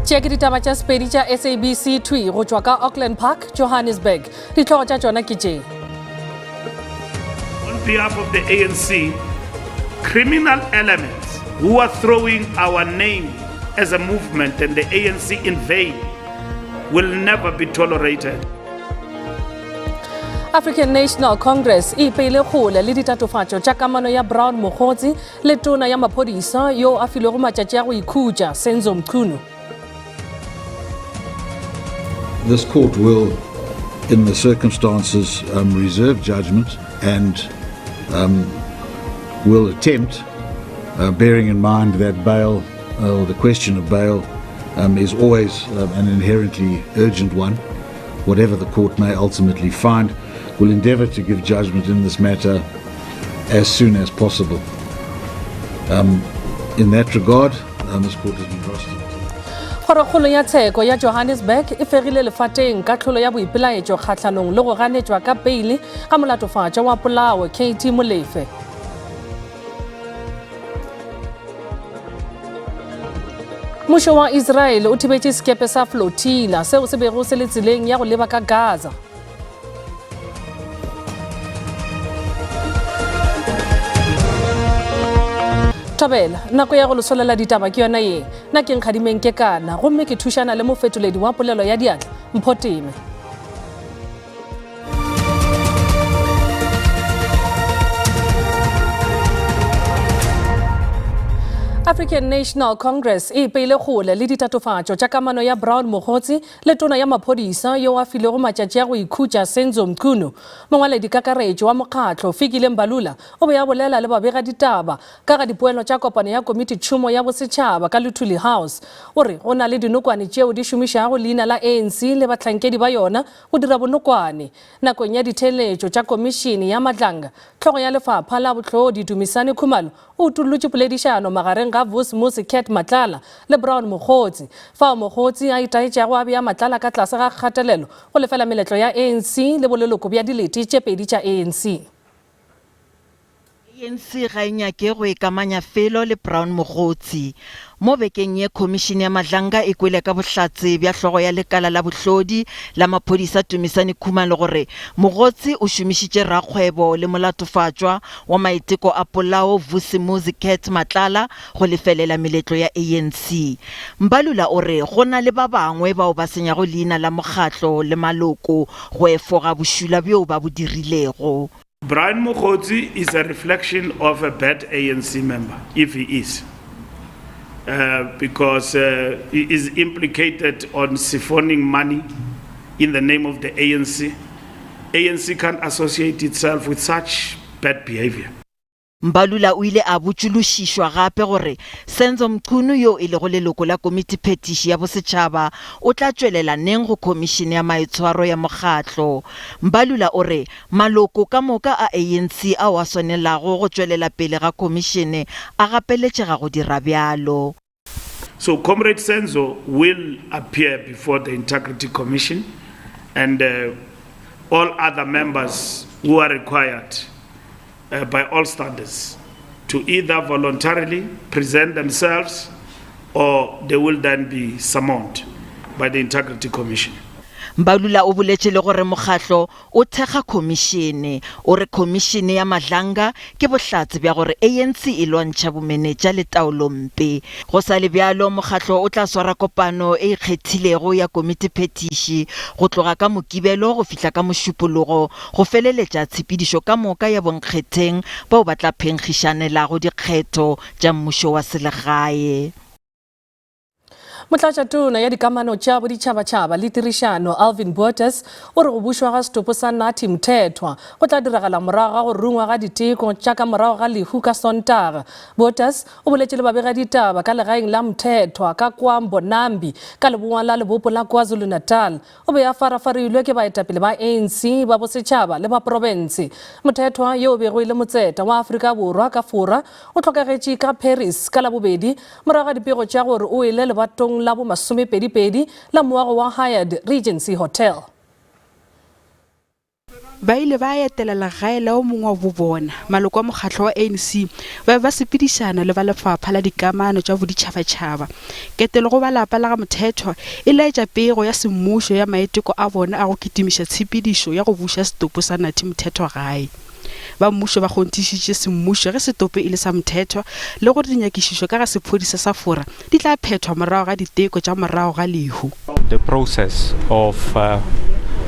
Check ditaba tša Sepedi tša SABC 2 go tšwa ka Auckland Park, Johannesburg. Ditlhogo tša tšona ke tše. On behalf of the ANC, criminal elements who are throwing our name as a movement and the ANC in vain will never be tolerated. African National Congress e peile kgole le ditatofatšo tša kamano ya Brown Mokgotsi le tona ya maphodisa yo a filego matšatši a go ikhutša Senzo Mchunu. This court will, in the circumstances, reserve judgment and will attempt, bearing in mind that bail, or the question of bail, is always an inherently urgent one. Whatever the court may ultimately find, will endeavour to give judgment in this matter as soon as possible. In that regard, this court has been trusted. Kgorokgolo ya tsheko ya Johannesburg e fegile lefateng ka tlholo ya boipelaetšo kgatlhanong le go ganetšwa ka peile ga molatofatšo wa polao KT Molefe. Mmušo wa Israel o thibetše sekepe sa Flotilla seo se bego se le tseleng ya go leba ka Gaza. Tabela, nako ya go losolela ditaba ke yona ye. Na ke nkgadimeng ke kana, gomme ke thušana le mofetoledi wa polelo ya diatla, Mphoteme. African National Congress e peile kgole le ditatofatšo tša kamano ya Brown Mokgotsi le tona ya maphodisa yo a filego matšatši a go ikhutša Senzo Mchunu. Mongwaledi kakaretšo wa mokgatlo Fikile Mbalula o be a bolela le babega ditaba ka ga dipoelo tša kopano ya komiti tšhomo ya bosetšhaba ka Luthuli House. O re go na le dinokwane tšeo di šomišago leina la ANC le bahlankedi ba yona go dira bonokwane. Nakong ya ditheletšo tša komišene ya Matlanga, tlhogo ya lefapha la bohlodi Dumisani Khumalo o utolotše poledišano magareng ga Municipal le Brown Mokgotsi. Fao Mokgotsi a itaetšago a bea Matlala ka tlase ga kgatelelo go lefela meletlo ya ANC le boleloko bja dilete tše pedi tša ANC. ANC ga e nyake go ikamanya felo le Brown Mokgotsi. Mo bekeng ye komishene ya Madlanga e kwele ka bohlatse bja hlogo ya lekala la bohlodi la maphodisa Dumisani Khumalo gore Mokgotsi o šomišitše rakgwebo le molatofatšwa wa maiteko a polao Mthethwa go lefelela meletlo ya ANC. Mbalula o re go na le ba bangwe bao ba senyago leina la mokgatlo le maloko go efoga bošula bjo ba bo dirilego. Brian Mokgotsi is a reflection of a bad ANC member, if he is. Because he is implicated on siphoning money in the name of the ANC. ANC can't associate itself with such bad behavior. Mbalula o ile a botšološišwa gape gore Senzo Mchunu yo e lego leloko la komiti phetiši ya bosetšhaba o tla tšwelela neng go komišene ya maitshwaro ya mokgatlo. Mbalula o re maloko ka moka a ANC a wa swanelago go tšwelela pele ga komišene a gapeletšega go dira bjalo. So Comrade Senzo will appear before the Integrity Commission and all other members who are required by all standards to either voluntarily present themselves or they will then be summoned by the Integrity Commission. Mbalula o boletše le gore mokgatlo o thekga komišene o re komišene ya Madlanga ke bohlatse bja gore ANC e lwantšha bomenetša le taolompe. Go sa le bjalo mokgatlo o tla swara kopano e ikgethilego ya komiti phetiši go tloga ka Mokibelo go fihla ka Mošupologo go feleletša tshepedišo ka moka ya bonkgetheng bao ba tla phenkgišanelago dikgetho tša mmušo wa selegae. Motlatšatona ya dikamano tša boditšhabatšhaba le tirišano Alvin Bottas o re go bušwa ga setopo sa Nathi Mthethwa go tla diragala morago ga go rungwa ga diteko tša ka morago ga lehu ka Sontaga. Bottas o boletše le babega ditaba ka legaeng la Mthethwa ka kwa Mbonambi ka leboa la lebopo la KwaZulu-Natal. O be a farafarilwe ke baetapele ba ANC ba bosetšhaba le ba province. Mthethwa yo o bego e le motseta wa Afrika Borwa ka fora o tlhokagetše ka Paris ka labobedi morago ga dipego tša gore o ile lebatong la bo masomepedi la moago wa Hyatt Regency Hotel. ba ile ba etela legae la o mongwe wa bo bona maloko a mokgatlho wa ANC ba sepedišana le ba lefapha la dikamano tša boditšhabatšhaba ketelo go ba lapa la ga Mthethwa e laetša pego ya semmušo ya maeteko a bona a go kitimiša tshepedišo ya go buša setopo sa Nathi Mthethwa gae ba mmušo ba kgontišitše semmušo ge setopo e le sa Mthethwa le gore dinyakišišo ka ga sephodisa sa fora di tla phethwa morago ga diteko tša morago ga lehu. The process of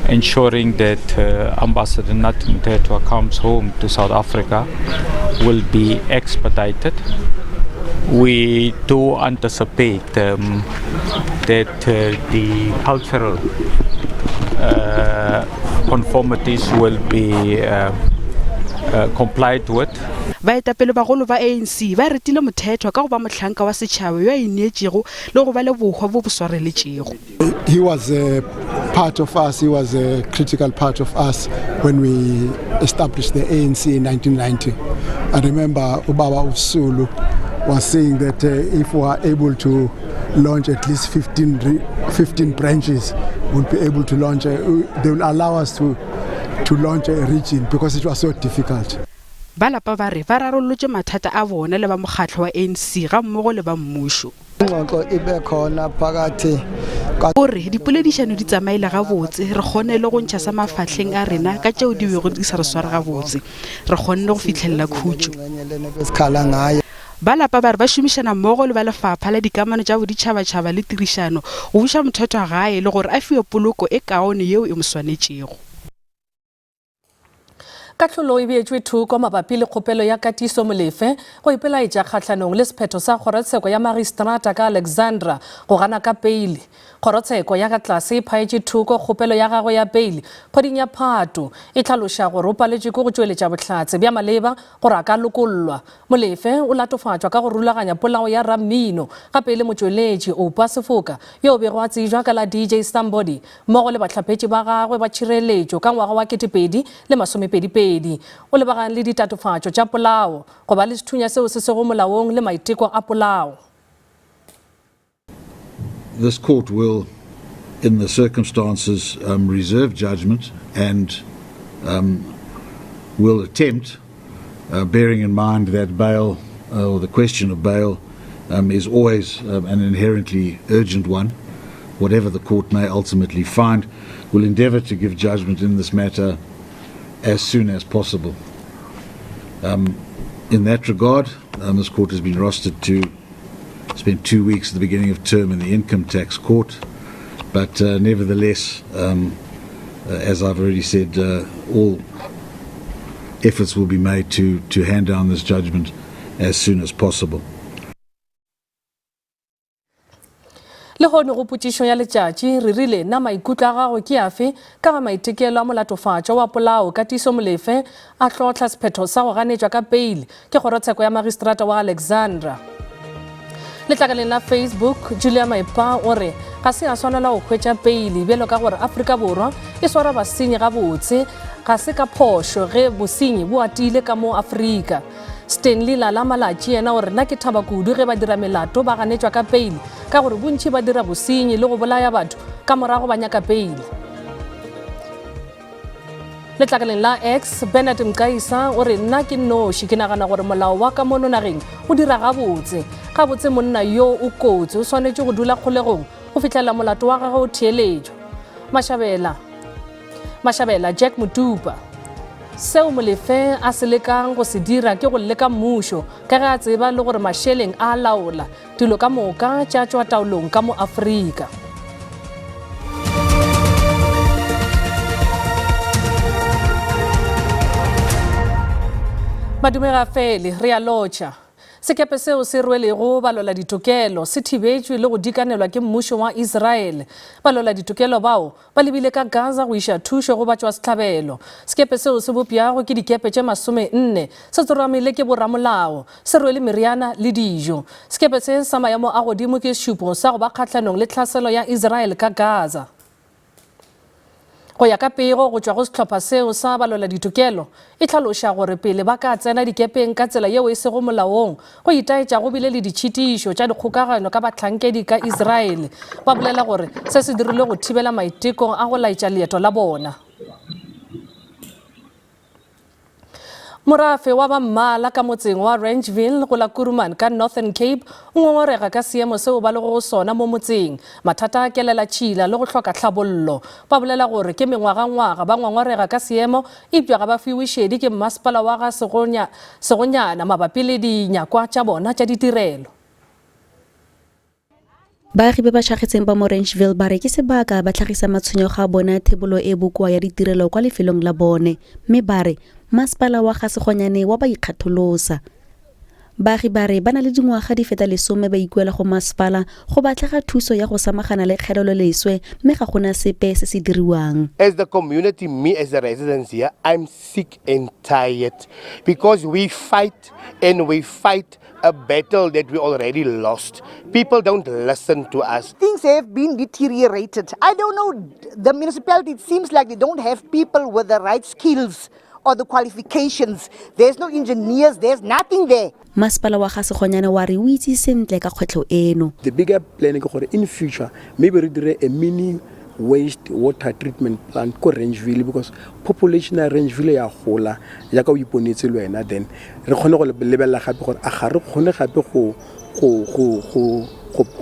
ensuring that Ambassador Nathi Mthethwa comes home to South Africa will be expedited. We do anticipate that the cultural conformities will be complied with. Baetapele bagolo ba ANC ba retile Mthethwa ka go ba mohlanka wa setšhaba yo a ineetšego le go ba le bohwa bo bo swareletšego. He was a part of us, he was a critical part of us when we established the ANC in 1990. I remember Ubaba Usulu was saying that if we are able to launch at least 15 branches, we'll be able to launch, they will allow us to launch a region because it was so difficult. Ba lapa ba re ba rarollotše mathata a bona le ba mokgatlho wa ANC ga mmogo le ba mmušo. Gore dipoledišano di tsamaile gabotse re kgone le go ntšha sa mafahleng a rena ka tšeo di bego di sa re sware gabotse re kgonne go fitlhelela khutšo. Ba lapa ba re ba šomišana mmogo le ba lefapha la dikamano tša boditšhabatšhaba le tirišano go buša Mthethwa gae le gore a fiwe poloko e kaone yeo e mo swanetšego. Katlholo e beetšwe thoko mabapi le kgopelo ya Katiso Molefe go ipelaetša kgatlhanong le sephetho sa kgorotsheko ya magistrata ka Alexandra go gana ka peile. Kgorotsheko ya ka tlase e phaetše thoko kgopelo ya gagwe ya peile kgweding ya Phato e tlhaloša gore o paletše ke go tšweletša bohlatse bja maleba gore a ka lokollwa. Molefe o latofatšwa ka go rulaganya polao ya Ramino gape le motšweletši Oupa Sefoka yo o bego a tsejwa ka la DJ Somebody mmogo le bahlapetši ba gagwe ba tšhireletšo ka ngwaga wa 2022 o lebagane le ditatofatšo tša polao go ba le sethunya seo se sego molaong le maiteko a polao. This court will, in the circumstances, reserve judgment and will attempt, bearing in mind that bail, or the question of bail, is always an inherently urgent one. Whatever the court may ultimately find, will endeavour to give judgment in this matter as soon as possible. In that regard, this court has been rostered to spend 2 weeks at the beginning of term in the income tax court, but nevertheless, as I've already said, all efforts will be made to hand down this judgment as soon as possible. Le gone go potšišo ya letšatši re rile na maikutlo a gagwe ke afe ka ga maitekelo a molatofatšo wa polao Katiso Molefe a hlotla sephetho sa go ganetšwa ka peile ke kgorotsheko ya magistrata wa Alexandra. Letlakaleng la Facebook Julia Maipa o re ga se a swanela go hwetša peile bjalo ka gore Afrika Borwa e swara basenyi gabotse ga se ka phošo ge bosenyi bo atile ka mo Afrika. Stanley Lala Malatši yena gore nna ke thaba kudu ge ba dira melato ba ganetšwa ka peile ka gore bontši ba dira bosenyi le go bolaya batho ka morago ba nyaka peile. Letlakaleng la X Bernard Mkaisa o re nna ke noši ke nagana gore molao wa ka mono nageng o dira gabotse monna yo o kotsi o swanetše go dula kgolegong go fitlhela molato wa gagwe o theeletšo. Mashabela Jack Mutupa seo Molefe a se lekang go se dira ke go leka mmušo ka ge a tseba le gore mašeleng a laola dilo ka moka tša tšwa taolong ka mo Afrika. Madumega fele re a lotša. Sekepe seo se rwelego balola ditokelo se thibetšwe le go dikanelwa ke mmušo wa Israel. Balola ditokelo bao ba lebile ka Gaza go iša thušo go batšwa sehlabelo. Sekepe seo se bopjago ke dikepe tše 40 se tsoramile ke boramolao se rwele meriana le dijo. Sekepe se sa maemo a godimo ke šupo sa go ba kgatlhanong le tlhaselo ya Israel ka Gaza. Go ya ka pego go tšwa go sehlopha seo sa balola ditokelo e tlhaloša gore pele ba ka tsena dikepeng ka tsela yeo e sego molaong go itaetša go bile le ditšhitišo tša dikgokagano ka bahlankedi ka Israel ba bolela gore se se dirile go thibela maiteko a go laetša leeto la bona. Morafe wa ba mmala ka motseng wa Rangeville go la Kuruman ka Northern Cape o ngongorega ka seemo seo ba le go sona mo motseng mathata a kelela tšhila le go hloka tlhabollo ba bolela gore ke mengwaga ba ngongorega ka seemo ipwa ga ba fiwe shedi ke Municipal wa ga segonyana mabapi le dinyakwa tša bona tša ditirelo. Baagi ba ba tlhagetseng ba mo Rangeville ba re ke sebaka ba tlhagisa matshwenyego a bona thebolo e bokoa ya ditirelo kwa lefelong la bone mme ba re Municipal wa ga segonyane wa ba ikgatholosa. Baagi ba re ba na le dingwaga di feta 10 ba ikuela go Municipal go batlega thuso ya go samagana le kgelelo leswe mme ga gona sepe se se diriwang. As the community, me as a resident here, I'm sick and tired because we fight a battle that we already lost. People don't listen to us. Things have been deteriorated. I don't know, the municipality, it seems like they don't have people with the right skills or the qualifications. There's no engineers, there's nothing there. Municipal wa ga segonyane wa re o itse sentle ka kgwetlho eno. The bigger plan is gore in future maybe we do a mini waste water treatment plant ko Rangeville because population ya Rangeville ya gola ya ka o iponetse le wena then re khone go lebella gape gore a ga re khone gape go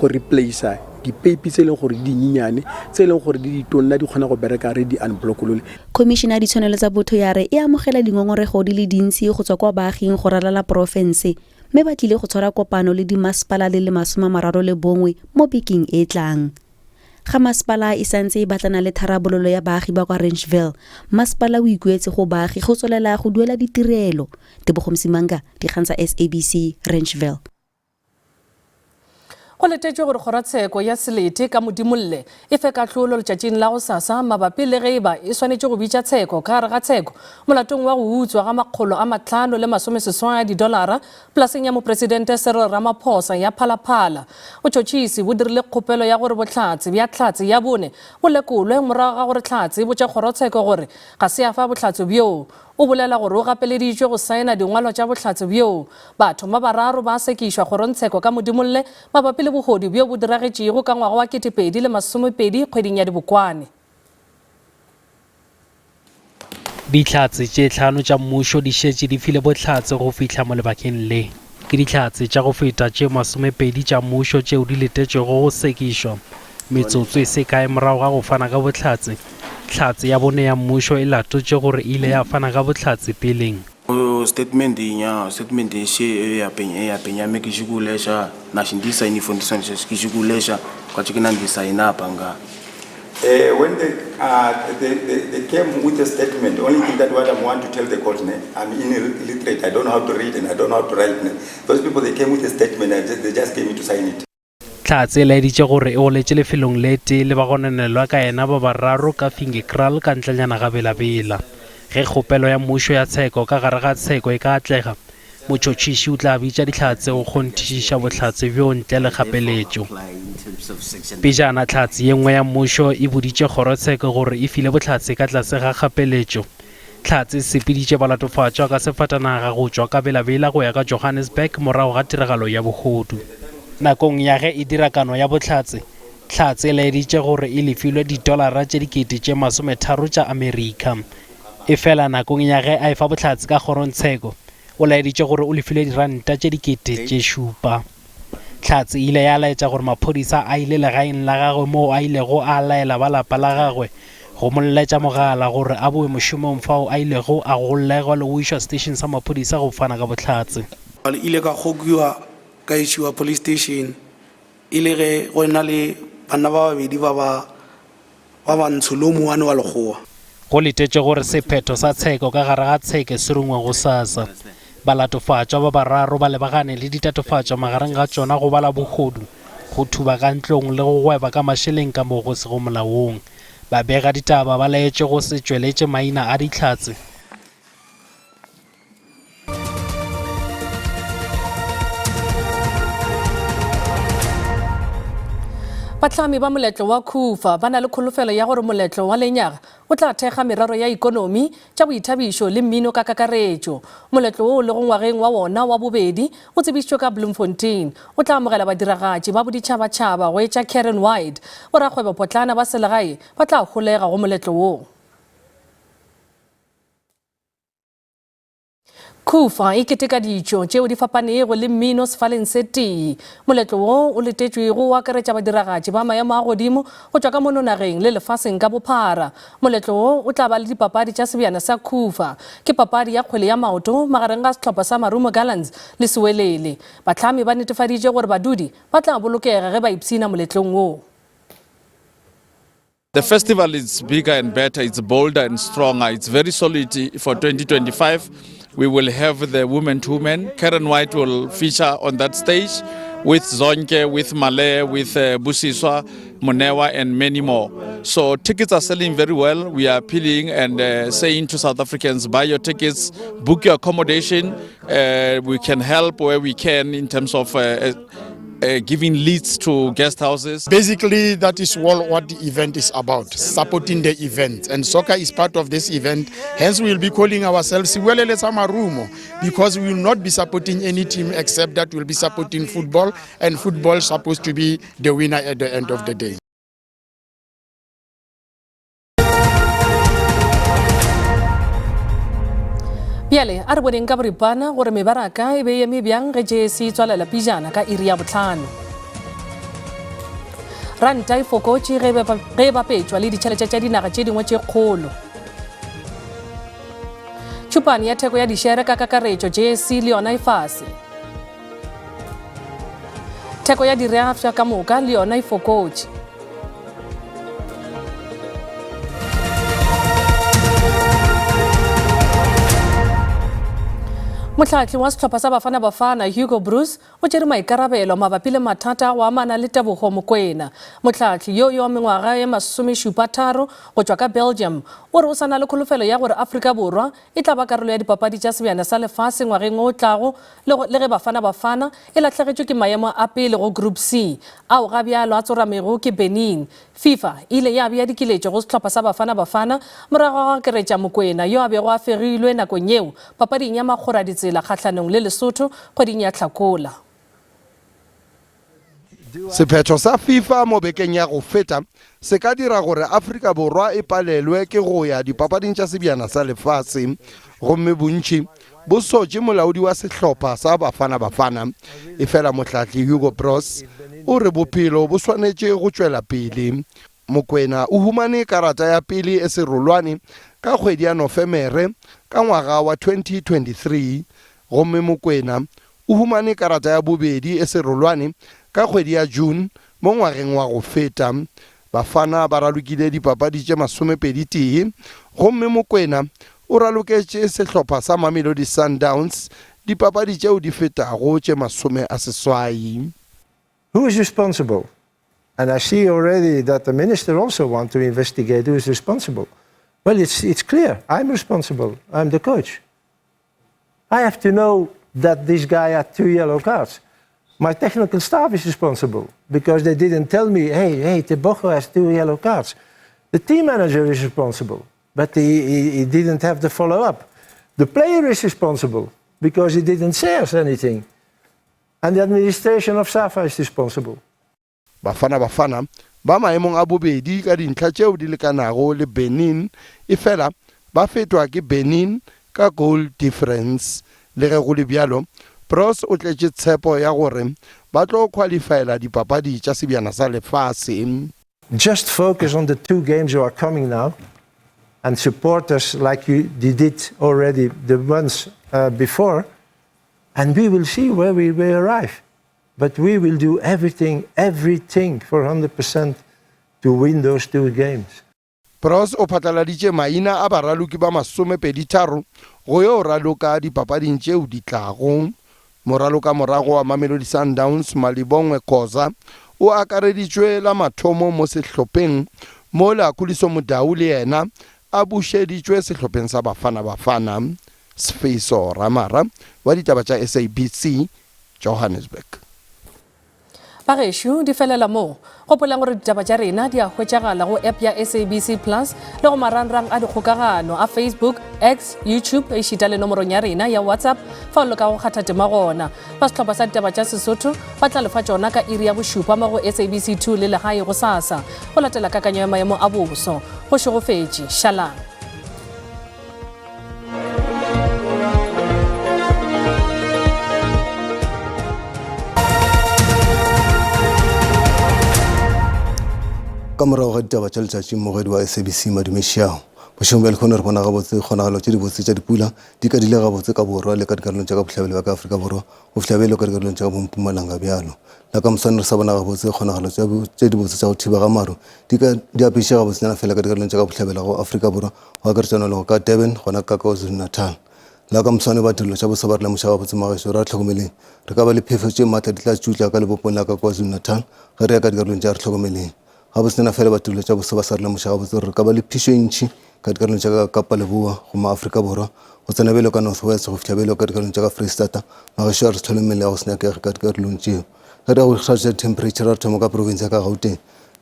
replace di peipi tse leng gore di nyenyane tse leng gore di tonna di khona go bereka re di unblockole. Commissioner di tshwanelo tsa botho ya re e amogela dingongorego di le dintsi go tswa kwa baaging go ralala province mme ba tlile go tshwara kopano le di Municipal le le 31 mo bekeng e tlang. Ga Municipal e santse e batlana le tharabololo ya baagi ba kwa Rangeville, Municipal o ikuetse go baagi go tswelela go duela ditirelo. Tebogo Msimanga, dikgang tsa SABC, Rangeville. Go letetšwe gore kgoratsheko ya Selete ka modimolle e fe katlholo letšatšing la go sasa mabapi le ge eba e swanetše go bitša tsheko ka gare ga tsheko molatong wa go utswa ga $560 polaseng ya mopresidente Cyril Ramaphosa ya Phala Phala. Botšhotšhisi bo dirile kgopelo ya gore bohlatse bja tlhatse ya bone bo lekolwe morago ga gore tlhatse botša kgorotsheko gore ga se ya fa bohlatse bjo o bolela gore o gapeleditšwe go saena dingwalo tša bohlatse bjo batho ba bararo ba sekišwa kgorontsheko ka modimolle mabapi le bogodu bjo bo diragetšego ka ngwaga wa 2020 kgweding ya Dibokwane. Ditlhatse tše tlhano tša mmušo di šetše di file bohlatse go fihla mo lebakeng le ke ditlhatse tša go feta tše 20 tša mmušo tšeo di letetšego go sekišwa metsotso e se kae morago ga go fana ka bohlatse. Tlhatse ya bone ya mmušo e latotše gore ile ya fana ka bohlatse peleng. Statement she ya penya me ke shukulesha na shindisa inifundisha ke shukulesha kwa chikina design panga. When they came with a statement, the only thing that what I want to tell the court, I'm illiterate, I don't know how to read and I don't know how to write. Those people, they came with a statement and they just came in to sign it. Tlhatse le ditše gore e goletše lefelong le tee le ba gonenelwa ka ena ba bararo ka Fingekral ka ntlenyana ga bela ge kgopelo ya mmušo ya tsheko ka gare ga tsheko e ka atlega motšhotšhiši o tla bitša ditlhatse go kgonthišiša bohlatse bjo ntle le kgapeletšo pejana tlhatse ye nngwe ya mmušo e boditše kgorotsheko gore e file bohlatse ka tlase ga kgapeletšo tlhatse sepeditše balatofatšwa ka sefatanaga go tšwa ka bela go ya ka Johannesburg morago ga tiragalo ya bogodu nakong ya ge e dira kano ya bohlatse tlhatse le editše gore e lefilwe $30 tša Amerika e fela nakong ya ge a efa bohlatse ka kgorontsheko o laeditše gore o lefilwe diranta $7,000 tlhatse ile ya laetša gore maphodisa a ile legaeng la gagwe moo a ilego a laela ba lapa la gagwe go molletša mogala gore a boe mošomong fao a ilego a gollegwa le go išwa station sa maphodisa go fana ka bohlatse ile ka gokiwa ka ishiwa police station ile ge go na le bana ba babedi ba bantsho lo moane wa legoa go letetše gore sephetho sa tsheko ka gare ga tsheke se rongwa go sasa balatofatšwa ba bararo ba lebagane le ditatofatšwa magareng ga tšona go bala bogodu go thuba ka ntlong le go gweba ka mašeleng ka mo go se go molaong ba bega ditaba ba laetše go se tšweletše maina a ditlhatse Batlami ba moletlo wa CUFA ba na le kholofelo ya gore moletlo wa lenyaga o tla thekga merero ya ikonomi tša boithabišo le mmino ka kakaretšo. Moletlo o le go ngwageng wa wona wa bobedi o tsebišitšwe ka Bloemfontein o tla amogela badiragatši ba boditšhabatšhaba go etša Karen Wide o rakgwebo potlana ba selegae ba tla golega go moletlo woo. CUFA e keteka dijo tšeo di fapanego le mmino sefaleng se tee. Moletlo wo o letetšwego o akaretša badiragatši ba maemo a godimo go tšwa ka mono nageng le lefaseng ka bophara. Moletlo wo o tla ba le dipapadi tša sebjana sa CUFA. Ke papadi ya kgwele ya maoto magareng ga sehlopha sa Marumo Gallants le Sewelele. Batlhami ba netefaditše gore badudi ba tla bolokega ge ba ipsina moletlong wo. The festival is bigger and better, it's bolder and stronger, it's very solid for 2025. We will have the women to women. Karen White will feature on that stage with Zonke, with Malay, with Busiswa, Monewa and many more. So tickets are selling very well. We are appealing and saying to South Africans, buy your tickets, book your accommodation. We can help where we can in terms of giving leads to guest houses. Basically, that is what the event is about, supporting the event. And soccer is part of this event. Hence, we will be calling ourselves Siwelele Samarumo, because we will not be supporting any team except that we will be supporting football, and football is supposed to be the winner at the end of the day. Bjale, a re boneng ka boripana gore mebaraka e be eme bjang ge jesi tswalela pijana ka iri ya botlhano. Ranta e fokotše ge e bapetšwa le ditšhelete tša dinaga tše dingwe tše kgolo. Tšhupane ya theko ya dišere ka kakaretšo jesi le yona e fase. Theko ya dirafša ka moka le yona e fokotše. Motlhatli wa sehlopha sa Bafana Bafana Hugo Bruce o tšere maikarabelo mabapi le mathata wa amana le Tebogo Mokoena. Motlhatli yo wa mengwaga ye 73 go tšwa ka Belgium o re o sana le kholofelo ya gore Afrika Borwa e tla ba karolo ya dipapadi tša sebjana sa lefase ngwageng o tlago le ge Bafana Bafana e latlhegetšwe ke maemo a pele go Group C ao ga bjalo a tsoramego ke Benin. FIFA ile ya bea dikiletšo go sehlopha sa Bafana Bafana morago ga keretša Mokoena yo a bego a fegilwe nakong yeo papading ya makgora ditsela kgatlhanong le Lesotho kgweding ya Tlhakola. Sephetho sa FIFA mo bekeng ya go feta se ka dira gore Afrika Borwa e palelwe ke go ya dipapading tša sebjana sa lefase gomme bontši bo sotše molaodi wa sehlopha sa Bafana Bafana e fela motlhatli Hugo Bruce o re bophelo bo swanetše go tšwela pele. Mokoena o humane karata ya pele e serolwane ka kgwedi ya Nofemere ka ngwaga wa 2023 gomme Mokoena o humane karata ya bobedi e serolwane ka kgwedi ya June mo ngwageng wa go feta. Bafana ba ralokile dipapadi tše 21 gomme Mokoena o raloketše sehlopha sa Mamelodi Sundowns dipapadi tšeo di fetago tše 80. Who is responsible? And I see already that the minister also wants to investigate who is responsible. Well, it's clear. I'm responsible. I'm the coach. I have to know that this guy had 2 yellow cards. My technical staff is responsible because they didn't tell me, hey, Tebogo has 2 yellow cards. The team manager is responsible, but he didn't have the follow-up. The player is responsible because he didn't say us anything. And the administration of SAFA is responsible. Bafana Bafana ba maemong a bobedi ka dintlha tšeo di lekanago le Benin e fela ba fetwa ke Benin ka goal difference. Le ge go le bjalo, Bruce o tletše tshepo ya gore ba tlo qualifyela dipapadi tša sebjana sa lefase. Just focus on the 2 games that are coming now and support us like you did already the ones before, and we will see where we will arrive. But we will do everything for 100% to win those 2 games. Bruce o phatlaladitše maina a baraloki ba 23 go yo raloka dipapading tšeo di tlago. Moraloka morago wa Mamelodi Sundowns Malibongwe Gaza o akareditšwe la mathomo mo sehlopheng mo la Khuliso Modau le yena a bušeditšwe sehlopheng sa Bafana Bafana. Sfeiso Ramara wa ditaba tša SABC Johannesburg. Bagešo di felela mo gopolang gore ditaba tša rena di a hwetšagala go app ya SABC Plus le go marangrang a dikgokagano a Facebook, X, YouTube e šita le nomorong ya rena ya WhatsApp fa o loka go kgatha tema gona. Ba sehlopha sa ditaba tša Sesotho ba tla lefa tšona ka iri ya bošupa mo go SABC 2 le legae go sasa go latela kakanyo ya maemo a boso go šegofetše. Shalang. ka morago ga ditaba tša letšatši mogwedi wa SABC Madumešao bošong bja lekgone re bona gabotse kgonagalo tše dibotse tša dipula di ka dile gabotse ka borwa le ka dikarolong tša ka bohlabele ba ka Afrika Borwa go fihlabele ka dikarolong tša ka bompumalanga bjalo la ka moswane re sa bona gabotse kgonagalo tše dibotse tša go thiba ga maru di apiše gabotsenyana fela ka dikarolong tša ka bohlabela go Afrika Borwa go akaretšana le go ka Durban gona ka KwaZulu-Natal la ka moswane ba tirelo tša bosa ba re lemoša gabotse magaešo re a tlhokomeleng re ka ba le phefo tše maatla di tla tšutla ka lebopong la ka KwaZulu-Natal ge re ya ka dikarolong tša re tlhokomeleng gabotsenyana fela ba tirelo tša bosa ba sa re lemoša gabotse re ka ba le phišo e ntšhi ka dikarolong tša ka Kapa Leboa go maAfrika Borwa go tsena belo ka North West go fitlha belo ka dikarolong tša ka Freistata magaešo a re tlholemele ya go senyakege ka dikarolong tšeo ge re ya go ikgatša temperature re thoma ka province ya ka Gauteng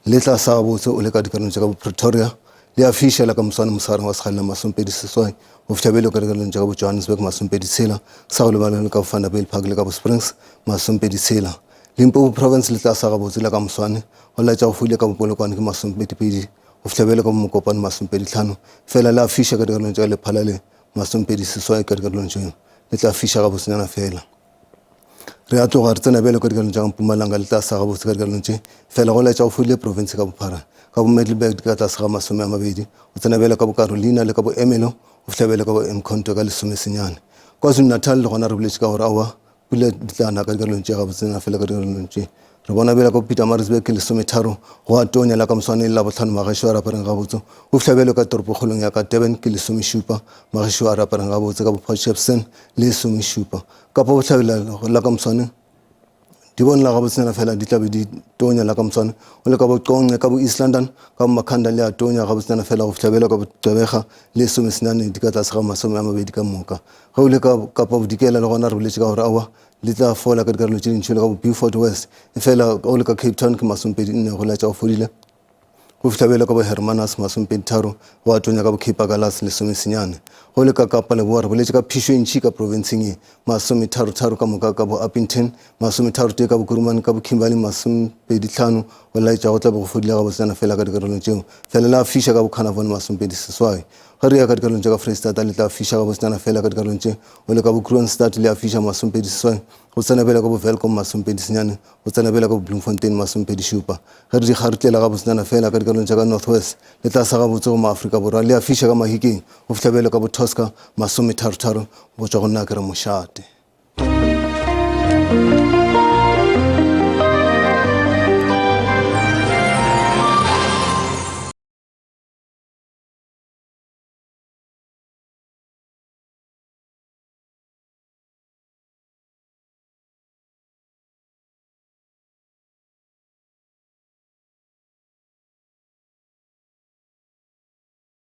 le tla sa gabotse o le ka dikarolong tša ka Pretoria le a fišela ka moswane mosagareng wa sekgalela masompedi seswai go fitlha belo ka dikarolong tša ka bo Johannesburg masompedi tshela sa go lebalele ka bo Vanderbilt Park le ka bo Springs masompedi tshela Limpopo province le tla sa gabotse le ka moswane go laetša go fuile ka bopolokwane ke masompedipedi go fitlha belo ka mokopane masompedi tlhano fela le a fiša ka dikarolong tša ka Lephala le masompedi seswai ka dikarolong tšeo le tla fiša gabotsenyana fela re a tloga re tsena belo ka dikarolong tša ka Mpumalanga le tla sa gabotse ka dikarolong tše fela go laetša go fuile province ka bophara ka bo Middelburg di ka tlase ga 20 go tsena belo ka bo Carolina le ka bo Emelo go fitlha belo ka bo Mkhonto ka 10 KwaZulu-Natal le gona re boletše ka gore aowa pula di tla na ka dikarolong tše gabotsena fela ka dikarolong tše re bona bela ka Pietermaritzburg ke 13 go atonya la ka moswane la botlhano magaešo a rapareng gabotse go fitlha belo ka toropokgolong ya ka Durban ke 17 magaešo a rapareng gabotse ka bo Port Shepstone le 17 ka po botlhabela la ka moswane di bonela gabotsenyana fela di tlabe di tonya la ka moswane o le ka bo Qonce ka bo East London ka bo Makhanda le a tonya gabotsenyana fela go fitlha belo ka bo Tebega le 19 di ka tlase ga 20 ka moka ge o le ka Kapa Bodikela le gona re boletše ka gore aowa le tla fola ka dikarolo tše dintšhi le ka bo Beaufort West efela o le ka Cape Town ke 24 go laetša go fodile go fitlha belo ka bo Hermanus 23 go atonya ka bo Cape Agulhas le 10 go le ka Kapa Leboa re boletše ka phišo e ntšhi ka provinceng e 33 ka moka ka bo Upington 33 ka bo Kuruman ka bo Kimberley 25 go laetša go tla be go fodile gabotsena fela ka dikarolong tšeo fela le a fiša ka bo Carnarvon 28 ge re ya ka dikarolong tša ka Freistata le tla fiša gabotsena fela ka dikarolong tše o le ka bo Kroonstad le a fiša 28 go tsena bela ka bo Welkom 29 go tsena bela ka bo Bloemfontein 27 ge re di kgarutlela gabotsena fela ka dikarolong tša ka North West le tla sa gabotse go maAfrika Borwa le a fiša ka Mahikeng go fitlha belo ka bo Tosca 33 go tšwa go nna ke re mošate